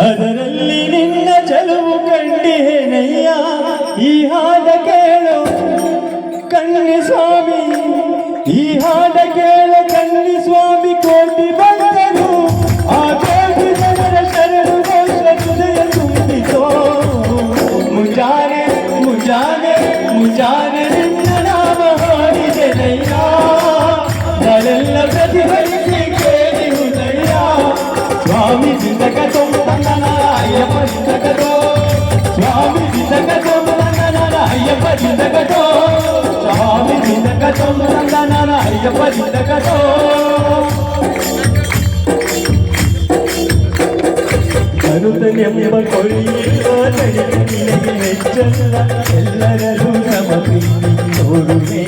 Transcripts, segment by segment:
ಅದರಲ್ಲಿ ನಿನ್ನ ಚೆಲುವು ಕಂಡಿಹೇನಯ್ಯ ಈ ಹಾಡ ಕೇಳು ಕಣ್ಣಿ ಸ್ವಾಮಿ ಈ ಹಾಡ ಕೇಳು ಕಣ್ಣಿ ಸ್ವಾಮಿ ಕೋಟಿ ಬಂದರು ಆ ಕೋಟಿ ಜನರ ಶರಣು ಘೋಷ ಹೃದಯ ತುಂಬಿತೋ ಮುಂಜಾನೆ ಮುಂಜಾನೆ ಮುಂಜಾನೆ ನಿನ್ನ ನಾಮ ಹಾಡಿದೆನಯ್ಯ ನಾಳೆಲ್ಲ ಪ್ರತಿಭಟಿಸಿ ಕೇಳಿಹುದಯ್ಯ ಸ್ವಾಮಿ ಜಿಂದಗತೋ ಅಯ್ಯಪ್ಪ ಜಿಂದಗತೋ ಸ್ವಾಮಿ ಜಿಂದಗತೋ ಅಯ್ಯಪ್ಪ ಜಿಂದಗತೋ ಸ್ವಾಮಿ ಜಿಂದಗತೋ ಅಯ್ಯಪ್ಪ ಜಿಂದಗತೋ ಕರುತನೆಂಬ ಕೊಳ್ಳಿರುವ ನಿನಗೆ ಮೆಚ್ಚಲ್ಲ ಎಲ್ಲರಲ್ಲೂ ಸಮಪ್ರೀತಿ ನೋಡುವೆ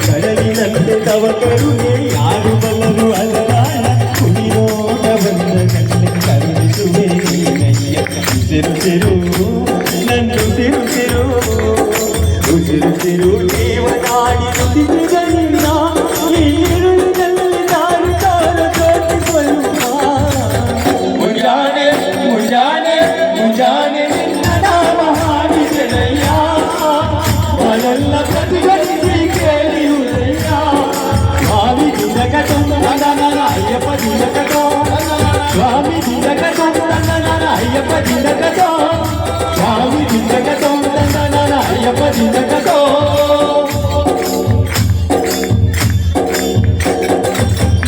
ಕಡಲಿನಂತೆ ತವ ಕರುಣೆ ಯಾರು ಬಲ್ಲರು ಅಲರಾಳ ಕುಡಿನೋಟ ಬಂದ ಕಣ್ಣೆ ಕರುಣಿಸುವೆ ಉಸಿರು ನನ್ನ ಉಸಿರು ದೇವನಾಡಿ ನುಡಿಸಿದನಿಂದ ಮುಂಜಾನೆ ಮುಂಜಾನೆ ಮುಂಜಾನೆ ನಿನ್ನ ನಾಮ ಹಾಡಿದೆನಯ್ಯ ಮನೆಲ್ಲ ಪ್ರತಿಭಟಿಸಿ ಕೇಳಿಯುವುದಯ್ಯ ಸ್ವಾಮಿ ಜಿಂದಗತೋ ಅಯ್ಯಪ್ಪ ಜಿಂದಗತೋ ಸ್ವಾಮಿ ಜಿಂದಗತೋ ಅಯ್ಯಪ್ಪ ಜಿಂದಗತೋ ಸ್ವಾಮಿ ಜಿಂದಗತೋ ಅಯ್ಯಪ್ಪ ಜಿಂದಗತೋ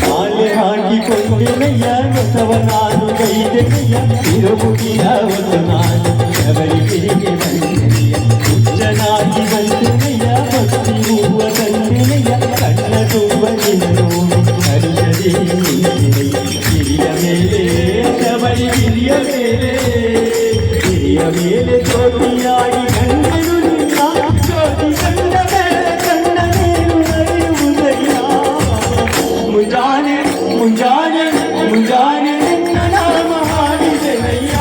ಮಾಲೆ ಹಾಕಿಕೊಂಡೆನಯ್ಯ ಹೊಸವ ನಾನು ಗೈದೆನಯ್ಯ ತಿರುಮುಗಿಯ ಒಂದು ನಾನು ಶಬರಿಗಿರಿಗೆ ಬಂದೆನಯ್ಯ ಹುಚ್ಚನಾಗಿ ಬಂದೆನಯ್ಯ ಭಕ್ತಿ ಹೂವ ತಂದೆನಯ್ಯ ಕಣ್ಣ ತುಂಬ ನಿನ್ನ ನೋಡಿ ಹರಿಯದೇ ಗಿರಿಯ ಮೇಲೆ ಶಬರಿಗಿರಿಯ ಮೇಲೆ ಜ್ಯೋತಿಯಾಗಿ ಕಂಡರು ನಿನ್ನ ಜ್ಯೋತಿ ಕಂಡ ಮೇಲೆ ಕಂಡ ನೀರು ಹರಿಯುವುದಯ್ಯ ಮುಂಜಾನೆ ಮುಂಜಾನೆ ಮುಂಜಾನೆ ನಿನ್ನ ನಾಮ ಹಾಡಿದೆನಯ್ಯ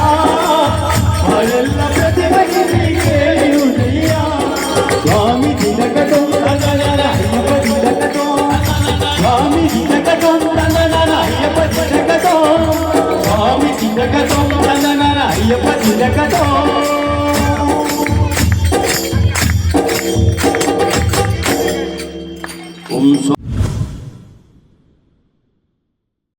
ಅವರೆಲ್ಲ ಪ್ರತಿಭಟಿಸಿ ಕೇಳಿಯುವುದಯ್ಯ ಸ್ವಾಮಿ ಜಿಂದಗತೋ ಅಯ್ಯಪ್ಪ ಜಿಂದಗತೋ ಸ್ವಾಮಿ ಜಿಂದಗತೋ ಅಯ್ಯಪ್ಪ ಜಿಂದಗತೋ ಸ್ವಾಮಿ ಜಿಂದಗತೋ ಅಯ್ಯಪ್ಪ ಜಿಂದಗತೋ